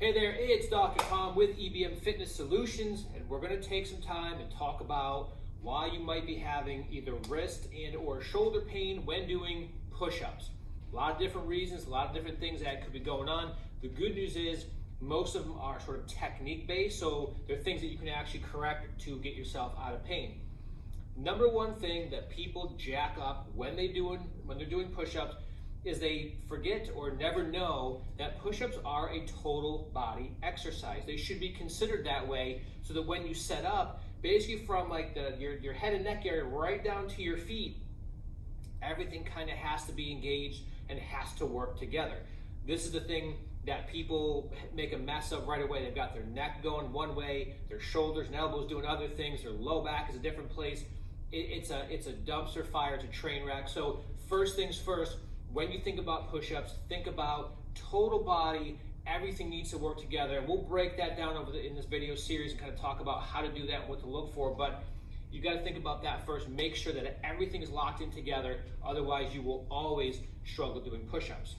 Hey there, it's Dr. Tom with EBM Fitness Solutions, and we're going to take some time and talk about why you might be having either wrist and or shoulder pain when doing push-ups. A lot of different reasons, a lot of different things that could be going on. The good news is most of them are sort of technique based, so they're things that you can actually correct to get yourself out of pain. Number one thing that people jack up when they're doing push-ups is they forget or never know that push-ups are a total body exercise. They should be considered that way so that when you set up, basically from like your head and neck area right down to your feet, everything kind of has to be engaged and has to work together. This is the thing that people make a mess of right away. They've got their neck going one way, their shoulders and elbows doing other things, their low back is a different place. It's a dumpster fire, it's a train wreck. So first things first, when you think about push-ups, think about total body, everything needs to work together. And we'll break that down in this video series and kind of talk about how to do that and what to look for. But you got to think about that first. Make sure that everything is locked in together. Otherwise, you will always struggle doing push-ups.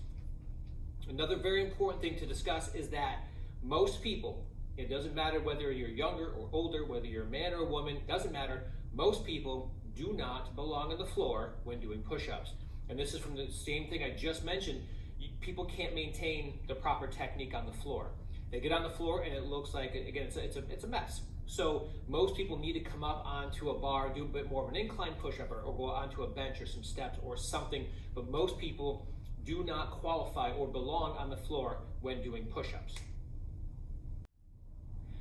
Another very important thing to discuss is that most people, it doesn't matter whether you're younger or older, whether you're a man or a woman, doesn't matter. Most people do not belong on the floor when doing push-ups. And this is from the same thing I just mentioned. People can't maintain the proper technique on the floor. They get on the floor and it looks like, again, it's a mess. So most people need to come up onto a bar, do a bit more of an incline push-up or go onto a bench or some steps or something. But most people do not qualify or belong on the floor when doing push-ups.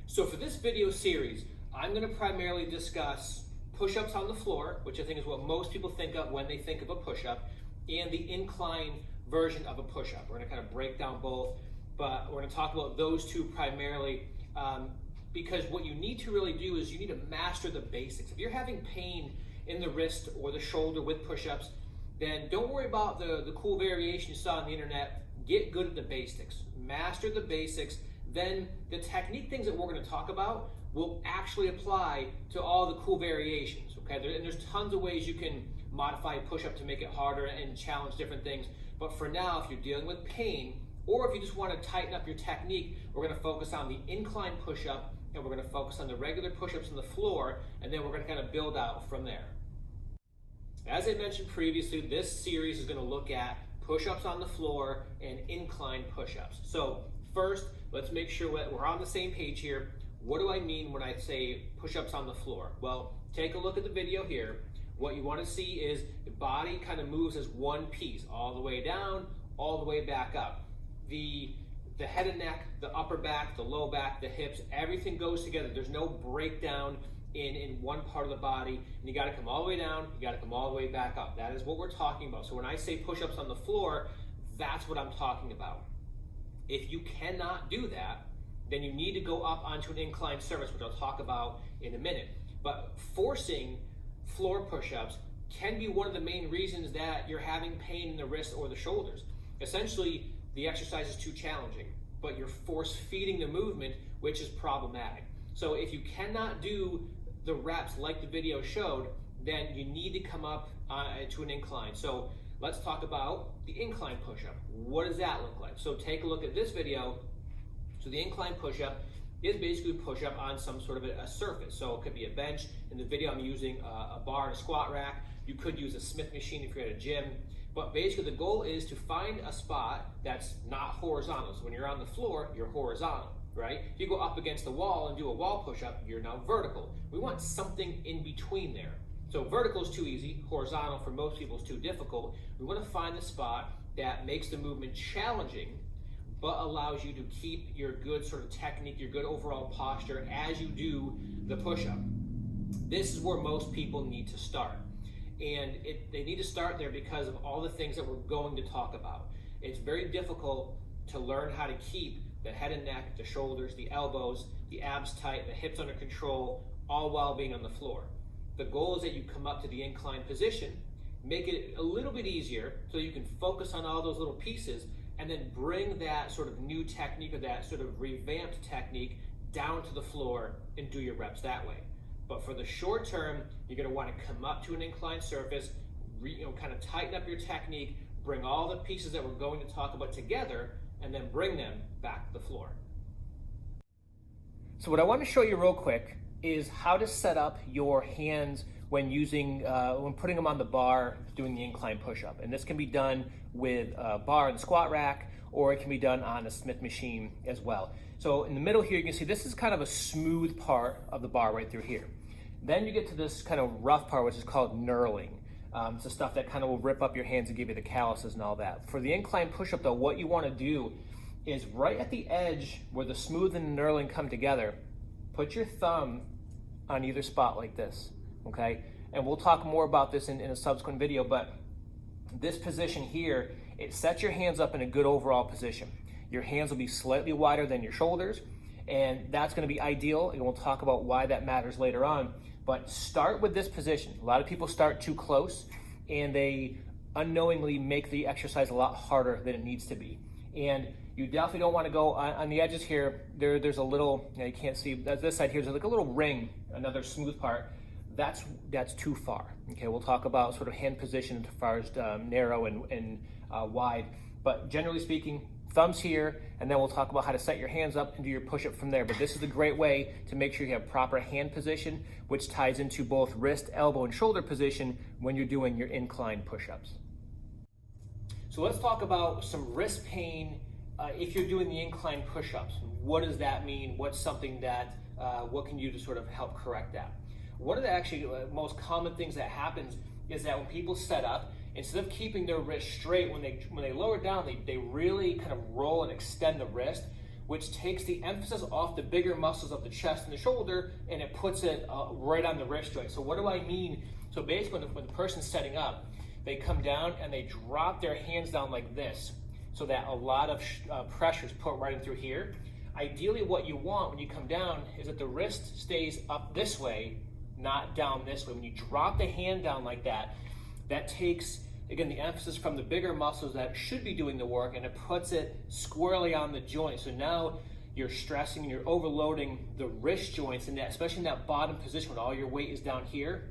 So for this video series, I'm going to primarily discuss push-ups on the floor, which I think is what most people think of when they think of a push-up, and the incline version of a push-up. We're going to kind of break down both, but we're going to talk about those two primarily because what you need to really do is you need to master the basics. If you're having pain in the wrist or the shoulder with push-ups, then don't worry about the cool variation you saw on the internet. Get good at the basics. Master the basics. Then the technique things that we're going to talk about will actually apply to all the cool variations, okay? And there's tons of ways you can modify a push-up to make it harder and challenge different things. But for now, if you're dealing with pain, or if you just want to tighten up your technique, we're going to focus on the incline push-up, and we're going to focus on the regular push-ups on the floor, and then we're going to kind of build out from there. As I mentioned previously, this series is going to look at push-ups on the floor and incline push-ups. So first, let's make sure that we're on the same page here. What do I mean when I say push-ups on the floor? Well, take a look at the video here. What you want to see is the body kind of moves as one piece, all the way down, all the way back up. The head and neck, the upper back, the low back, the hips, everything goes together. There's no breakdown in one part of the body, and you got to come all the way down, you got to come all the way back up. That is what we're talking about. So when I say push-ups on the floor, that's what I'm talking about. If you cannot do that, then you need to go up onto an incline surface, which I'll talk about in a minute. But forcing floor push-ups can be one of the main reasons that you're having pain in the wrist or the shoulders. Essentially, the exercise is too challenging, but you're force-feeding the movement, which is problematic. So if you cannot do the reps like the video showed, then you need to come up to an incline. So let's talk about the incline push-up. What does that look like? So take a look at this video. So the incline push-up is basically a push-up on some sort of a surface. So it could be a bench. In the video, I'm using a bar and a squat rack. You could use a Smith machine if you're at a gym. But basically, the goal is to find a spot that's not horizontal. So when you're on the floor, you're horizontal, right? If you go up against the wall and do a wall push-up, you're now vertical. We want something in between there. So vertical is too easy. Horizontal, for most people, is too difficult. We want to find the spot that makes the movement challenging, but allows you to keep your good sort of technique, your good overall posture as you do the push-up. This is where most people need to start. And they need to start there because of all the things that we're going to talk about. It's very difficult to learn how to keep the head and neck, the shoulders, the elbows, the abs tight, the hips under control, all while being on the floor. The goal is that you come up to the incline position, make it a little bit easier so you can focus on all those little pieces, and then bring that sort of new technique or that sort of revamped technique down to the floor and do your reps that way. But for the short term, you're going to want to come up to an inclined surface, kind of tighten up your technique, bring all the pieces that we're going to talk about together, and then bring them back to the floor. So what I want to show you real quick is how to set up your hands when when putting them on the bar doing the incline push-up. And this can be done with a bar and squat rack, or it can be done on a Smith machine as well. So in the middle here, you can see this is kind of a smooth part of the bar right through here. Then you get to this kind of rough part, which is called knurling. It's the stuff that kind of will rip up your hands and give you the calluses and all that. For the incline push-up though, what you want to do is right at the edge where the smooth and the knurling come together, put your thumb on either spot like this, okay? And we'll talk more about this in a subsequent video, but this position here, it sets your hands up in a good overall position. Your hands will be slightly wider than your shoulders, and that's gonna be ideal, and we'll talk about why that matters later on. But start with this position. A lot of people start too close, and they unknowingly make the exercise a lot harder than it needs to be. And you definitely don't want to go on the edges here. There's a little, you can't see, this side here, there's like a little ring, another smooth part. That's too far. Okay, we'll talk about sort of hand position as far as narrow and wide. But generally speaking, thumbs here, and then we'll talk about how to set your hands up and do your push-up from there. But this is a great way to make sure you have proper hand position, which ties into both wrist, elbow, and shoulder position when you're doing your incline push-ups. So let's talk about some wrist pain if you're doing the incline push-ups. What does that mean? What's something that, what can you do to sort of help correct that? One of the actually most common things that happens is that when people set up, instead of keeping their wrist straight, when they lower down, they really kind of roll and extend the wrist, which takes the emphasis off the bigger muscles of the chest and the shoulder, and it puts it right on the wrist joint. So what do I mean? So basically when the person's setting up, they come down and they drop their hands down like this, so that a lot of pressure is put right in through here. Ideally what you want when you come down is that the wrist stays up this way, not down this way. When you drop the hand down like that, that takes, again, the emphasis from the bigger muscles that should be doing the work, and it puts it squarely on the joint. So now you're stressing and you're overloading the wrist joints, and especially in that bottom position when all your weight is down here.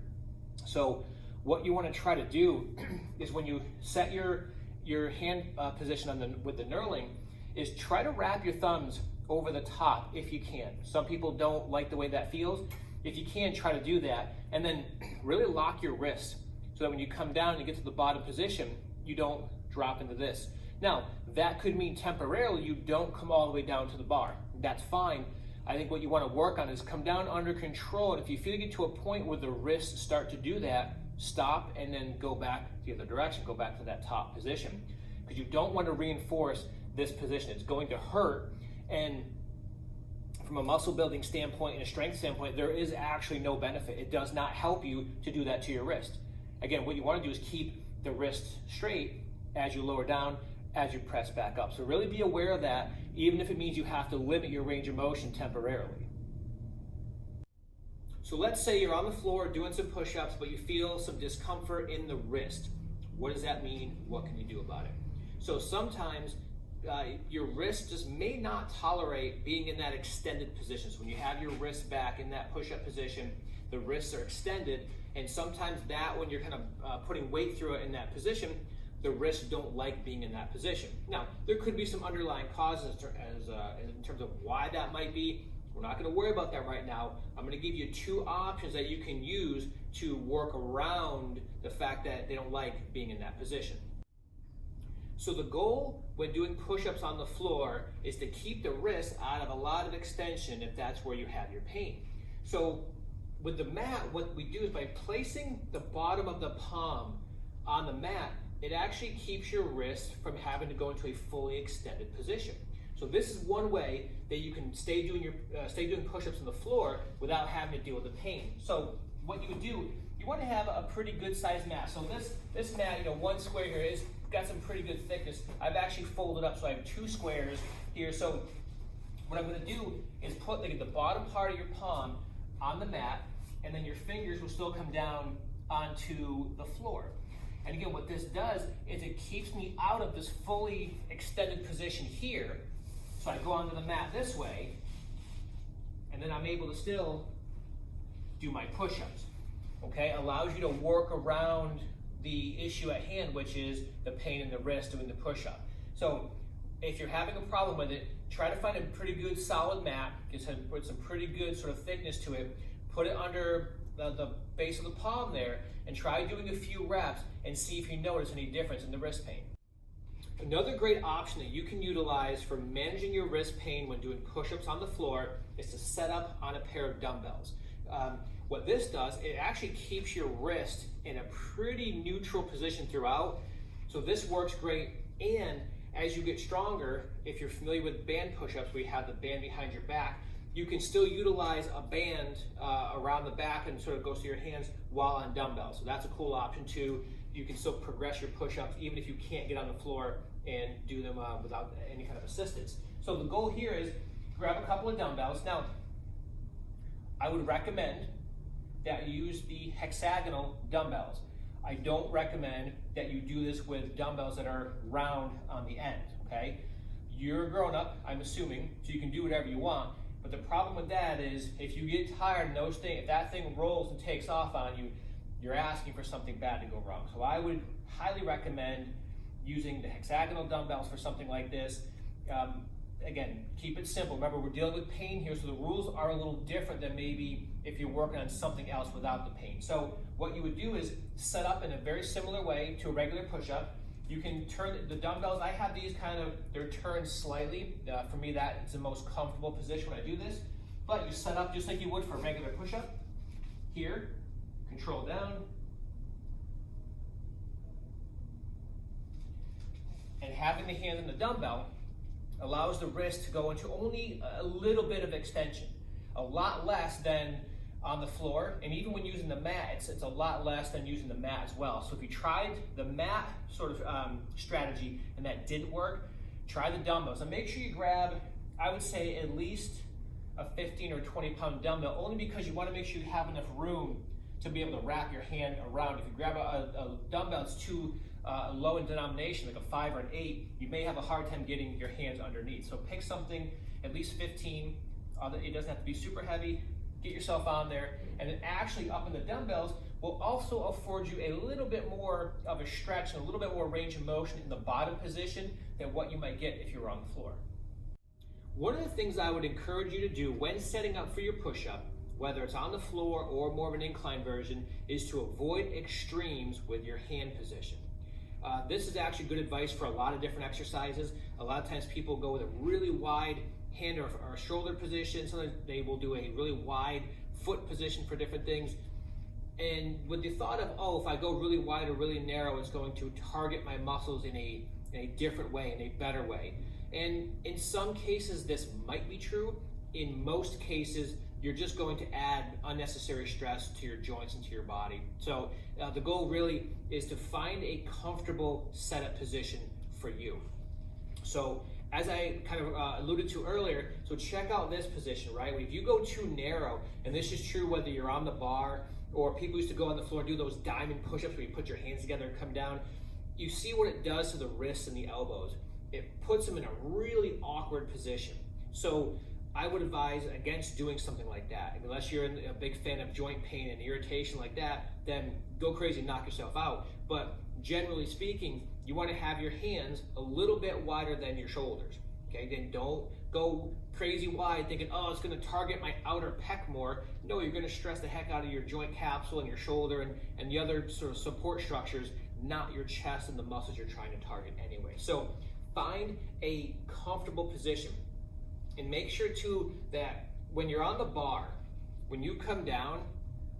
So what you want to try to do is when you set your hand position with the knurling, is try to wrap your thumbs over the top if you can. Some people don't like the way that feels. If you can, try to do that, and then really lock your wrist so that when you come down and you get to the bottom position, you don't drop into this. Now, that could mean temporarily you don't come all the way down to the bar. That's fine. I think what you want to work on is come down under control, and if you feel you get to a point where the wrists start to do that, stop and then go back the other direction, go back to that top position. Because you don't want to reinforce this position. It's going to hurt, and from a muscle building standpoint and a strength standpoint, there is actually no benefit. It does not help you to do that to your wrist. Again, what you want to do is keep the wrist straight as you lower down, as you press back up. So really be aware of that, even if it means you have to limit your range of motion temporarily. So let's say you're on the floor doing some push-ups, but you feel some discomfort in the wrist. What does that mean? What can you do about it? So sometimes your wrist just may not tolerate being in that extended position. So when you have your wrist back in that push-up position, the wrists are extended, and sometimes that when you're kind of putting weight through it in that position, the wrists don't like being in that position. Now, there could be some underlying causes in terms of why that might be. We're not going to worry about that right now. I'm going to give you two options that you can use to work around the fact that they don't like being in that position. So the goal when doing push-ups on the floor is to keep the wrist out of a lot of extension if that's where you have your pain. So with the mat, what we do is by placing the bottom of the palm on the mat, it actually keeps your wrist from having to go into a fully extended position. So this is one way that you can stay doing push-ups on the floor without having to deal with the pain. So what you would do, you want to have a pretty good sized mat. So this mat, one square here is got some pretty good thickness. I've actually folded up, so I have two squares here. So what I'm going to do is put the bottom part of your palm on the mat, and then your fingers will still come down onto the floor. And again, what this does is it keeps me out of this fully extended position here. So I go onto the mat this way, and then I'm able to still do my push-ups. Okay, allows you to work around the issue at hand, which is the pain in the wrist doing the push-up. So If you're having a problem with it, try to find a pretty good solid mat, put some pretty good sort of thickness to it, put it under the base of the palm there, and try doing a few reps and see if you notice any difference in the wrist pain. Another great option that you can utilize for managing your wrist pain when doing push-ups on the floor is to set up on a pair of dumbbells. What this does, it actually keeps your wrist in a pretty neutral position throughout. So this works great, and as you get stronger, if you're familiar with band push-ups where you have the band behind your back, you can still utilize a band around the back and sort of goes to your hands while on dumbbells. So that's a cool option too. You can still progress your push-ups even if you can't get on the floor and do them without any kind of assistance. So the goal here is grab a couple of dumbbells. Now, I would recommend that you use the hexagonal dumbbells. I don't recommend that you do this with dumbbells that are round on the end, okay? You're a grown-up, I'm assuming, so you can do whatever you want. But the problem with that is if you get tired and if that thing rolls and takes off on you, you're asking for something bad to go wrong. So I would highly recommend using the hexagonal dumbbells for something like this. Again, keep it simple. Remember, we're dealing with pain here, so the rules are a little different than maybe if you're working on something else without the pain. So what you would do is set up in a very similar way to a regular push-up. You can turn the dumbbells. I have these they're turned slightly. For me, that's the most comfortable position when I do this. But you set up just like you would for a regular push-up. Here, control down. And having the hand on the dumbbell allows the wrist to go into only a little bit of extension, a lot less than on the floor, and even when using the mat, it's a lot less than using the mat as well. So if you tried the mat sort of strategy and that didn't work, try the dumbbells. And make sure you grab, I would say, at least a 15 or 20 pound dumbbell, only because you want to make sure you have enough room to be able to wrap your hand around. If you grab a dumbbell that's too low in denomination, like a 5 or an 8, you may have a hard time getting your hands underneath. So pick something, at least 15. It doesn't have to be super heavy. Get yourself on there, and then actually up in the dumbbells will also afford you a little bit more of a stretch and a little bit more range of motion in the bottom position than what you might get if you were on the floor. One of the things I would encourage you to do when setting up for your push-up, whether it's on the floor or more of an incline version, is to avoid extremes with your hand position. This is actually good advice for a lot of different exercises. A lot of times people go with a really wide hand or shoulder position. Sometimes they will do a really wide foot position for different things. And with the thought of, oh, if I go really wide or really narrow, it's going to target my muscles in a different way, in a better way. And in some cases, this might be true. In most cases, you're just going to add unnecessary stress to your joints and to your body. So the goal really is to find a comfortable setup position for you. So as I kind of alluded to earlier, so check out this position, right? If you go too narrow, and this is true whether you're on the bar or people used to go on the floor and do those diamond push-ups where you put your hands together and come down, you see what it does to the wrists and the elbows. It puts them in a really awkward position. So I would advise against doing something like that. Unless you're a big fan of joint pain and irritation like that, then go crazy and knock yourself out. But generally speaking, you want to have your hands a little bit wider than your shoulders. Okay, then don't go crazy wide thinking, oh, it's going to target my outer pec more. No, you're going to stress the heck out of your joint capsule and your shoulder and the other sort of support structures, not your chest and the muscles you're trying to target anyway. So find a comfortable position. And make sure too that when you're on the bar, when you come down,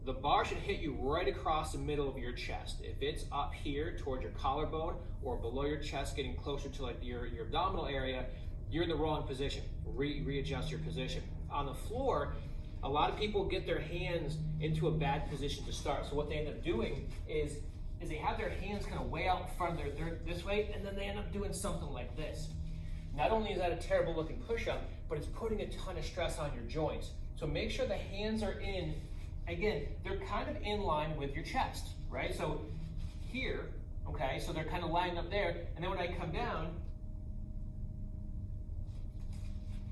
the bar should hit you right across the middle of your chest. If it's up here towards your collarbone or below your chest, getting closer to like your abdominal area, you're in the wrong position. Readjust your position. On the floor, a lot of people get their hands into a bad position to start. So what they end up doing is they have their hands kind of way out in front, they're this way, and then they end up doing something like this. Not only is that a terrible looking push-up, but it's putting a ton of stress on your joints. So make sure the hands are in, again, they're kind of in line with your chest, right? So here, okay, so they're kind of lining up there, and then when I come down,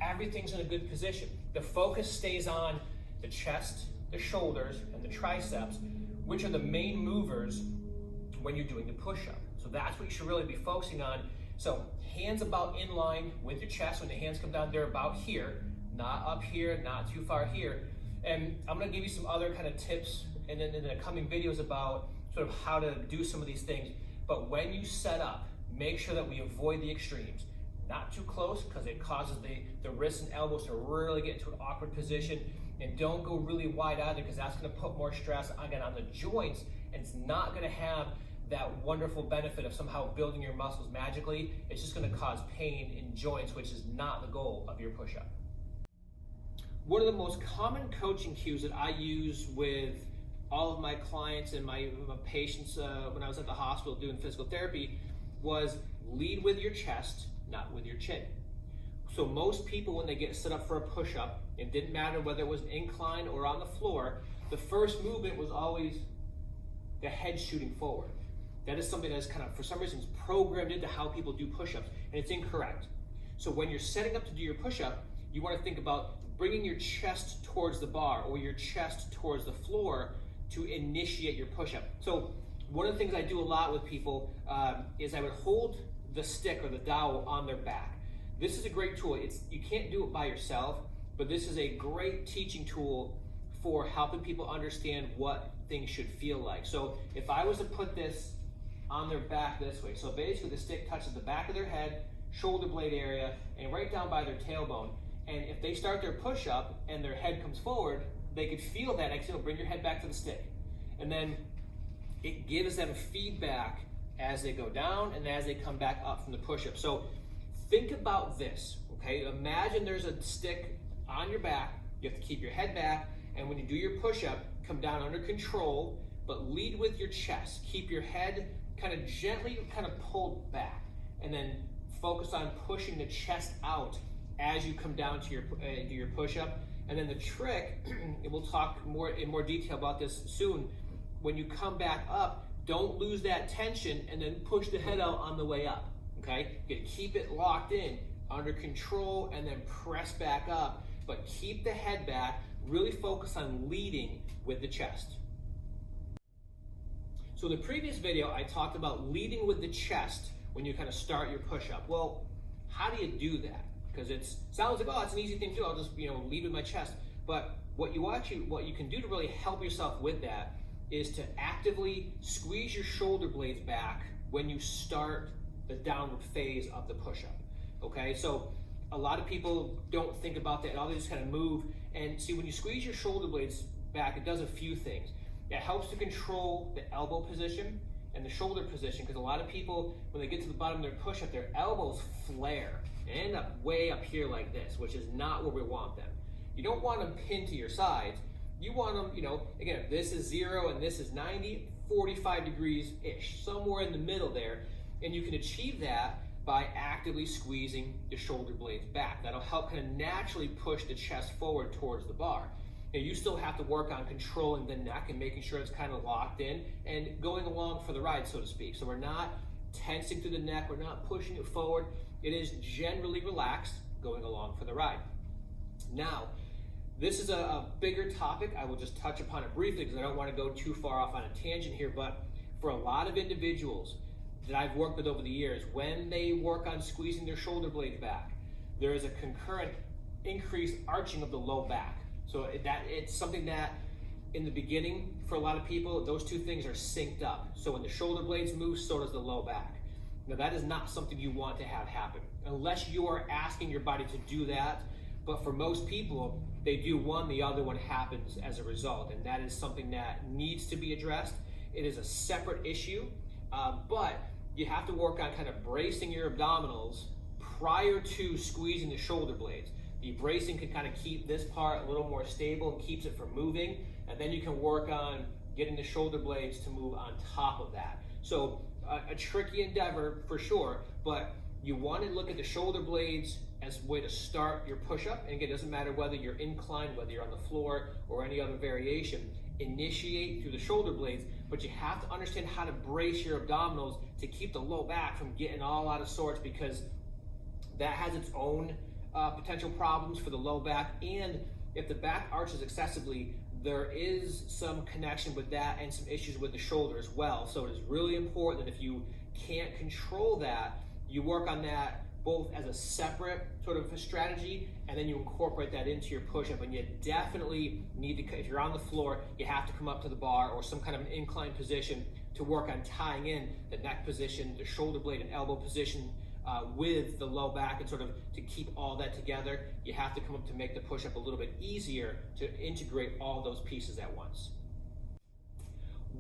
everything's in a good position. The focus stays on the chest, the shoulders, and the triceps, which are the main movers when you're doing the push-up. So that's what you should really be focusing on. So hands about in line with your chest. When the hands come down, they're about here, not up here, not too far here. And I'm gonna give you some other kind of tips and then in the coming videos about sort of how to do some of these things. But when you set up, make sure that we avoid the extremes. Not too close, because it causes the wrists and elbows to really get into an awkward position. And don't go really wide either, because that's gonna put more stress again on the joints, and it's not gonna have that wonderful benefit of somehow building your muscles magically. It's just gonna cause pain in joints, which is not the goal of your push-up. One of the most common coaching cues that I use with all of my clients and my patients when I was at the hospital doing physical therapy was lead with your chest, not with your chin. So most people, when they get set up for a push-up, it didn't matter whether it was an incline or on the floor, the first movement was always the head shooting forward. That is something that is kind of, for some reason, is programmed into how people do push-ups, and it's incorrect. So when you're setting up to do your push-up, you want to think about bringing your chest towards the bar or your chest towards the floor to initiate your push-up. So one of the things I do a lot with people is I would hold the stick or the dowel on their back. This is a great tool. You can't do it by yourself, but this is a great teaching tool for helping people understand what things should feel like. So if I was to put this on their back this way, so basically the stick touches the back of their head, shoulder blade area, and right down by their tailbone. And if they start their push-up and their head comes forward, they could feel that. Like, bring your head back to the stick. And then it gives them feedback as they go down and as they come back up from the push-up. So think about this, okay? Imagine there's a stick on your back. You have to keep your head back, and when you do your push-up, come down under control, but lead with your chest. Keep your head kind of gently kind of pulled back, and then focus on pushing the chest out as you come down to your push-up. And then the trick, and we'll talk in more detail about this soon, when you come back up, don't lose that tension and then push the head out on the way up, okay? You gotta keep it locked in, under control, and then press back up, but keep the head back, really focus on leading with the chest. So in the previous video, I talked about leading with the chest when you kind of start your push-up. Well, how do you do that? Because it sounds like, oh, it's an easy thing to do. I'll just, lead with my chest. But what you can do to really help yourself with that is to actively squeeze your shoulder blades back when you start the downward phase of the push-up. Okay, so a lot of people don't think about that. All they just kind of move. And see, when you squeeze your shoulder blades back, it does a few things. It helps to control the elbow position and the shoulder position, because a lot of people, when they get to the bottom of their push-up, their elbows flare and end up way up here like this, which is not where we want them. You don't want them pinned to your sides. You want them, again, if this is 0 and this is 90, 45 degrees-ish, somewhere in the middle there. And you can achieve that by actively squeezing the shoulder blades back. That'll help kind of naturally push the chest forward towards the bar. Now, you still have to work on controlling the neck and making sure it's kind of locked in and going along for the ride, so to speak. So we're not tensing through the neck, we're not pushing it forward. It is generally relaxed, going along for the ride. Now, this is a bigger topic. I will just touch upon it briefly because I don't want to go too far off on a tangent here, but for a lot of individuals that I've worked with over the years, when they work on squeezing their shoulder blades back, there is a concurrent increased arching of the low back. So it's something that in the beginning, for a lot of people, those two things are synced up. So when the shoulder blades move, so does the low back. Now that is not something you want to have happen, unless you are asking your body to do that. But for most people, they do one, the other one happens as a result. And that is something that needs to be addressed. It is a separate issue, but you have to work on kind of bracing your abdominals prior to squeezing the shoulder blades. The bracing can kind of keep this part a little more stable and keeps it from moving. And then you can work on getting the shoulder blades to move on top of that. So a tricky endeavor for sure, but you want to look at the shoulder blades as a way to start your push-up. And again, it doesn't matter whether you're inclined, whether you're on the floor, or any other variation. Initiate through the shoulder blades, but you have to understand how to brace your abdominals to keep the low back from getting all out of sorts, because that has its own potential problems for the low back. And if the back arches excessively, there is some connection with that and some issues with the shoulder as well. So it is really important that if you can't control that, you work on that both as a separate sort of a strategy, and then you incorporate that into your push-up. And you definitely need to, if you're on the floor, you have to come up to the bar or some kind of an incline position to work on tying in the neck position, the shoulder blade and elbow position with the low back, and sort of to keep all that together. You have to come up to make the push-up a little bit easier to integrate all those pieces at once.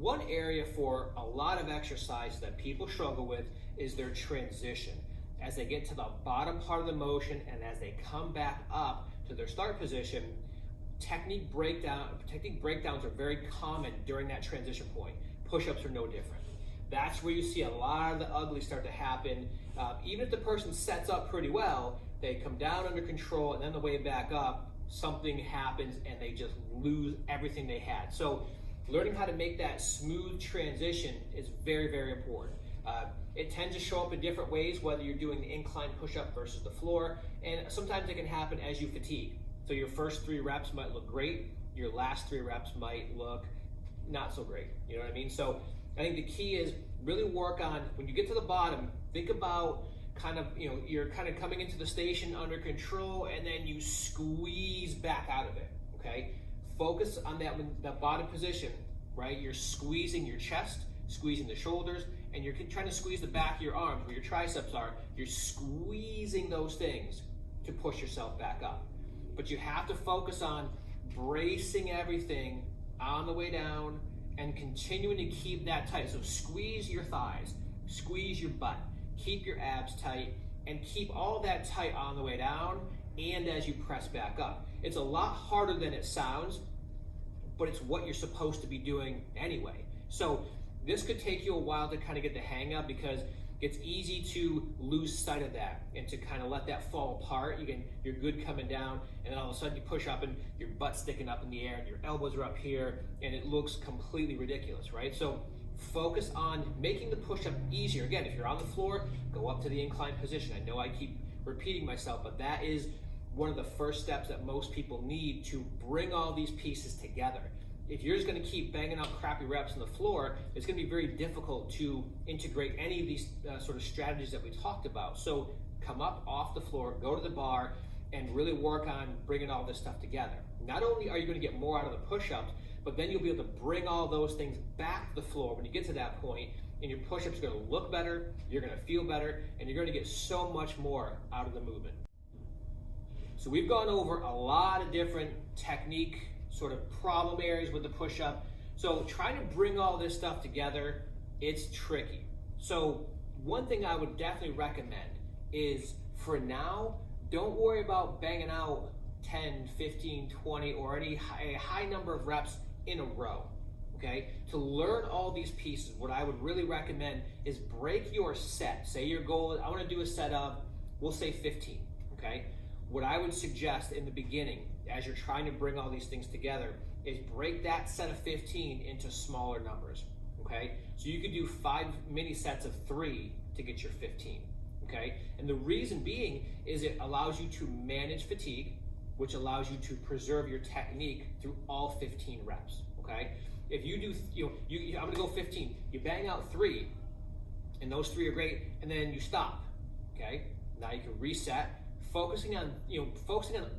One area for a lot of exercise that people struggle with is their transition. As they get to the bottom part of the motion and as they come back up to their start position, technique breakdowns are very common during that transition point. Push-ups are no different. That's where you see a lot of the ugly start to happen. Even if the person sets up pretty well, they come down under control, and then the way back up, something happens and they just lose everything they had. So learning how to make that smooth transition is very, very important. It tends to show up in different ways, whether you're doing the incline push-up versus the floor, and sometimes it can happen as you fatigue. So your first 3 reps might look great, your last 3 reps might look not so great, you know what I mean? So I think the key is really work on, when you get to the bottom, think about kind of, you're kind of coming into the station under control, and then you squeeze back out of it, okay? Focus on that bottom position, right? You're squeezing your chest, squeezing the shoulders, and you're trying to squeeze the back of your arms where your triceps are. You're squeezing those things to push yourself back up. But you have to focus on bracing everything on the way down and continuing to keep that tight. So squeeze your thighs, squeeze your butt, keep your abs tight, and keep all that tight on the way down and as you press back up. It's a lot harder than it sounds, but it's what you're supposed to be doing anyway. So this could take you a while to kind of get the hang of, because it's easy to lose sight of that and to kind of let that fall apart. You're good coming down, and then all of a sudden you push up and your butt's sticking up in the air and your elbows are up here, and it looks completely ridiculous, right? So focus on making the push-up easier. Again, if you're on the floor, go up to the incline position. I know I keep repeating myself, but that is one of the first steps that most people need to bring all these pieces together. If you're just going to keep banging out crappy reps on the floor, it's going to be very difficult to integrate any of these sort of strategies that we talked about. So come up off the floor, go to the bar, and really work on bringing all this stuff together. Not only are you going to get more out of the push-ups, but then you'll be able to bring all those things back to the floor when you get to that point, and your push-ups are going to look better, you're going to feel better, and you're going to get so much more out of the movement. So we've gone over a lot of different technique sort of problem areas with the push-up. So trying to bring all this stuff together, it's tricky. So one thing I would definitely recommend is, for now, don't worry about banging out 10, 15, 20, or a high number of reps in a row, okay? To learn all these pieces, what I would really recommend is break your set. Say your goal is, I want to do a set of, we'll say 15, okay? What I would suggest in the beginning, as you're trying to bring all these things together, is break that set of 15 into smaller numbers, okay? So you could do 5 mini sets of 3 to get your 15, okay? And the reason being is it allows you to manage fatigue, which allows you to preserve your technique through all 15 reps, okay? If you do, I'm gonna go 15, you bang out 3, and those 3 are great, and then you stop, okay? Now you can reset, focusing on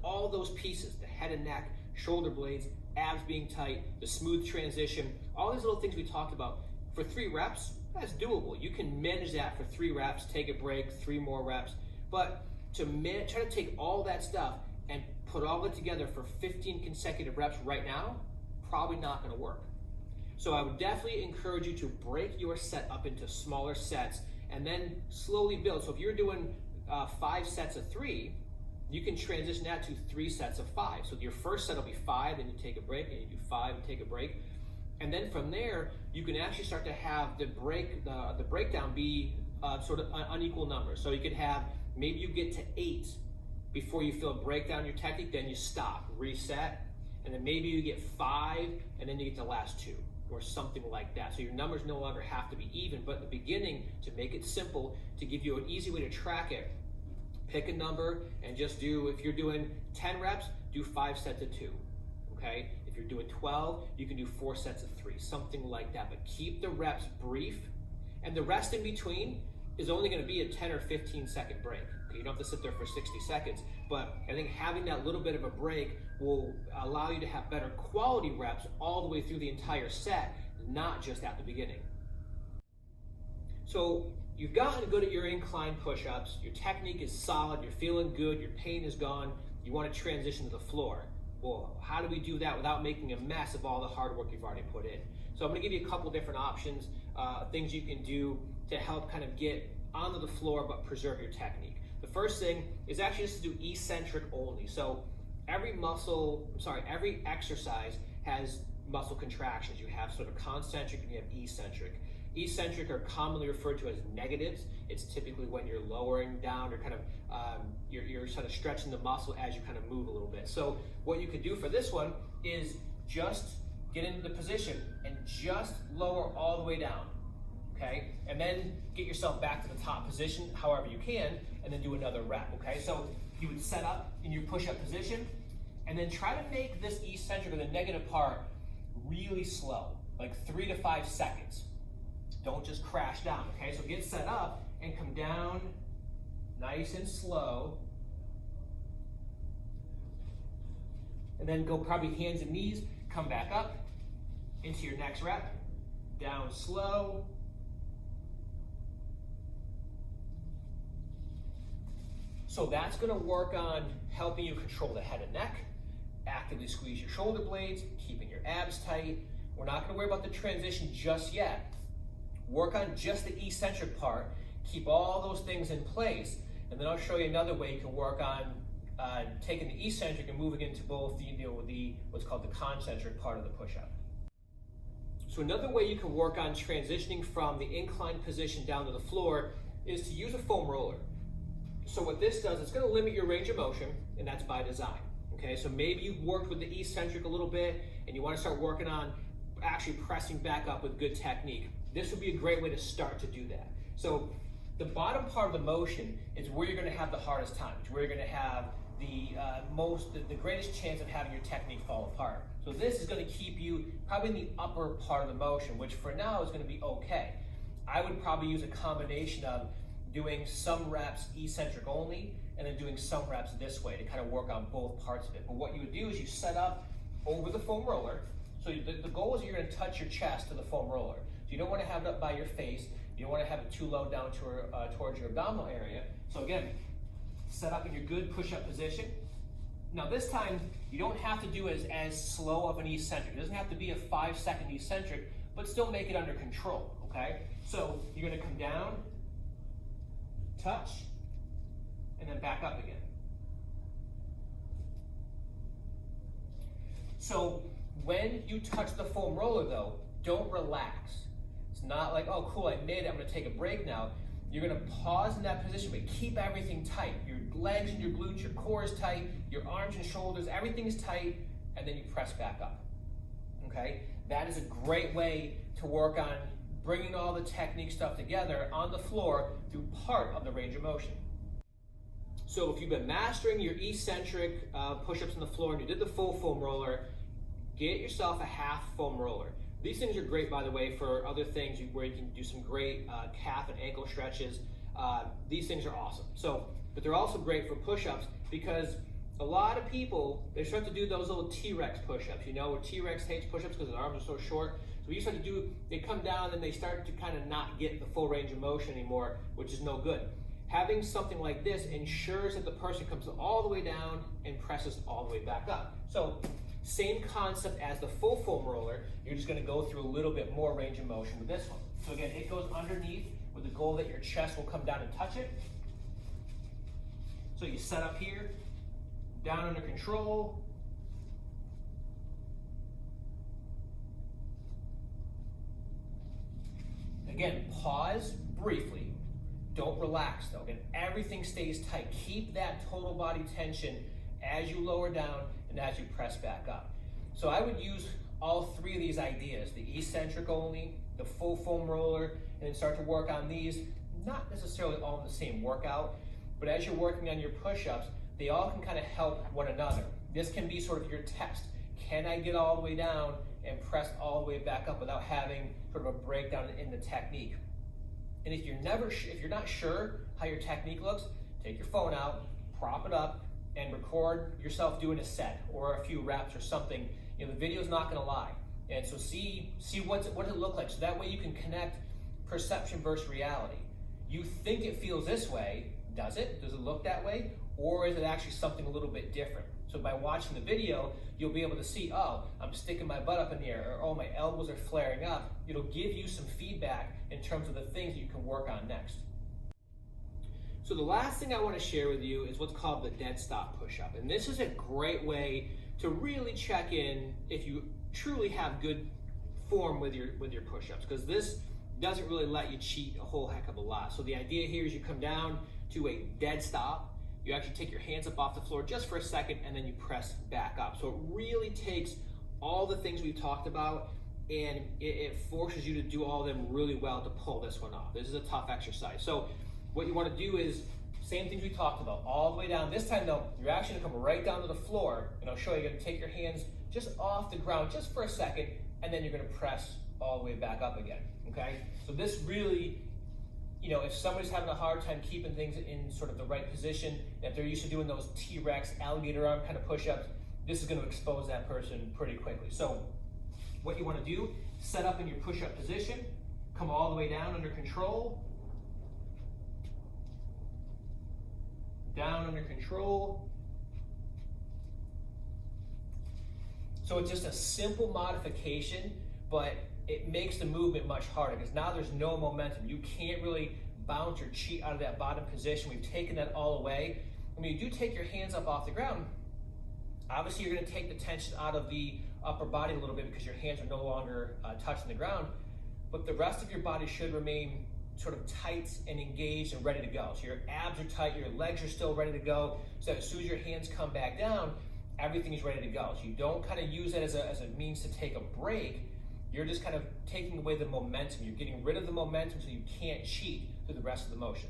all those pieces, the head and neck, shoulder blades, abs being tight, the smooth transition, all these little things we talked about. For 3 reps, that's doable. You can manage that for 3 reps, take a break, 3 more reps. But to try to take all that stuff and put all of it together for 15 consecutive reps right now, probably not gonna work. So I would definitely encourage you to break your set up into smaller sets and then slowly build. So if you're doing 5 sets of 3, you can transition that to 3 sets of 5. So your first set will be 5, then you take a break, and you do 5 and take a break. And then from there, you can actually start to have the breakdown be sort of unequal numbers. So you could have, maybe you get to 8 before you feel a breakdown in your technique, then you stop, reset, and then maybe you get 5, and then you get the last 2, or something like that. So your numbers no longer have to be even, but in the beginning, to make it simple, to give you an easy way to track it, pick a number and just do, if you're doing 10 reps, do 5 sets of 2, okay? If you're doing 12, you can do 4 sets of 3, something like that. But keep the reps brief, and the rest in between, is only going to be a 10 or 15-second break. Okay, you don't have to sit there for 60 seconds, but I think having that little bit of a break will allow you to have better quality reps all the way through the entire set, not just at the beginning. So you've gotten good at your incline push-ups, your technique is solid, you're feeling good, your pain is gone, you want to transition to the floor. Well, how do we do that without making a mess of all the hard work you've already put in? So I'm going to give you a couple different options, things you can do to help kind of get onto the floor but preserve your technique. The first thing is actually just to do eccentric only. So every exercise has muscle contractions. You have sort of concentric and you have eccentric. Eccentric are commonly referred to as negatives. It's typically when you're lowering down or kind of you're sort of stretching the muscle as you kind of move a little bit. So what you could do for this one is just get into the position and just lower all the way down, okay? And then get yourself back to the top position however you can, and then do another rep, okay? So you would set up in your push-up position, and then try to make this eccentric or the negative part really slow, like 3 to 5 seconds. Don't just crash down, okay? So get set up and come down nice and slow. And then go probably hands and knees, come back up into your next rep, down slow. So that's gonna work on helping you control the head and neck, actively squeeze your shoulder blades, keeping your abs tight. We're not gonna worry about the transition just yet. Work on just the eccentric part, keep all those things in place, and then I'll show you another way you can work on taking the eccentric and moving into both the what's called the concentric part of the push-up. So another way you can work on transitioning from the inclined position down to the floor is to use a foam roller. So what this does, it's going to limit your range of motion, and that's by design. Okay, so maybe you've worked with the eccentric a little bit, and you want to start working on actually pressing back up with good technique. This would be a great way to start to do that. So the bottom part of the motion is where you're going to have the hardest time. It's where you're going to have the greatest chance of having your technique fall apart. So this is going to keep you probably in the upper part of the motion, which for now is going to be okay. I would probably use a combination of doing some reps eccentric only and then doing some reps this way to kind of work on both parts of it. But what you would do is you set up over the foam roller. So the goal is you're going to touch your chest to the foam roller. So you don't want to have it up by your face. You don't want to have it too low down towards your abdominal area. So again, set up in your good push-up position. Now this time, you don't have to do it as slow of an eccentric. It doesn't have to be a 5-second eccentric, but still make it under control, okay? So you're going to come down, touch, and then back up again. So when you touch the foam roller though, don't relax. It's not like, oh cool, I made it, I'm gonna take a break now. You're gonna pause in that position, but keep everything tight. Your legs and your glutes, your core is tight, your arms and shoulders, everything's tight, and then you press back up, okay? That is a great way to work on bringing all the technique stuff together on the floor through part of the range of motion. So if you've been mastering your eccentric push-ups on the floor and you did the full foam roller, get yourself a half foam roller. These things are great, by the way, for other things where you can do some great calf and ankle stretches. These things are awesome. But they're also great for push-ups because a lot of people, they start to do those little T-Rex push-ups, you know, where T-Rex takes push-ups because their arms are so short. So we used to do, they come down and they start to kind of not get the full range of motion anymore, which is no good. Having something like this ensures that the person comes all the way down and presses all the way back up. So same concept as the full foam roller, you're just going to go through a little bit more range of motion with this one. So again, it goes underneath with the goal that your chest will come down and touch it. So you set up here, down under control. Again, pause briefly. Don't relax though. Again, everything stays tight. Keep that total body tension as you lower down and as you press back up. So I would use all three of these ideas, the eccentric only, the full foam roller, and then start to work on these, not necessarily all in the same workout, but as you're working on your push-ups, they all can kind of help one another. This can be sort of your test. Can I get all the way down and press all the way back up without having sort of a breakdown in the technique? And if you're not sure how your technique looks, take your phone out, prop it up, and record yourself doing a set or a few reps or something. The video's not going to lie. And so see what does it look like, so that way you can connect perception versus reality. You think it feels this way, does it? Does it look that way? Or is it actually something a little bit different? So by watching the video, you'll be able to see, oh, I'm sticking my butt up in the air, or oh, my elbows are flaring up. It'll give you some feedback in terms of the things that you can work on next. So the last thing I want to share with you is what's called the dead stop push-up. And this is a great way to really check in if you truly have good form with your push-ups, because this doesn't really let you cheat a whole heck of a lot. So the idea here is you come down to a dead stop, you actually take your hands up off the floor just for a second, and then you press back up. So it really takes all the things we've talked about, and it forces you to do all of them really well to pull this one off. This is a tough exercise. So what you want to do is, same things we talked about, all the way down. This time though, you're actually going to come right down to the floor, and I'll show you. You're going to take your hands just off the ground just for a second, and then you're going to press all the way back up again, okay? So this really, if somebody's having a hard time keeping things in sort of the right position, if they're used to doing those T-Rex, alligator arm kind of push-ups, this is going to expose that person pretty quickly. So what you want to do, set up in your push-up position, come all the way down under control, down under control. So it's just a simple modification, but it makes the movement much harder because now there's no momentum. You can't really bounce or cheat out of that bottom position. We've taken that all away. When you do take your hands up off the ground, obviously you're going to take the tension out of the upper body a little bit because your hands are no longer touching the ground, but the rest of your body should remain sort of tight and engaged and ready to go. So your abs are tight, your legs are still ready to go, so as soon as your hands come back down, everything is ready to go. So you don't kind of use that as a means to take a break. You're just kind of taking away the momentum. You're getting rid of the momentum so you can't cheat through the rest of the motion.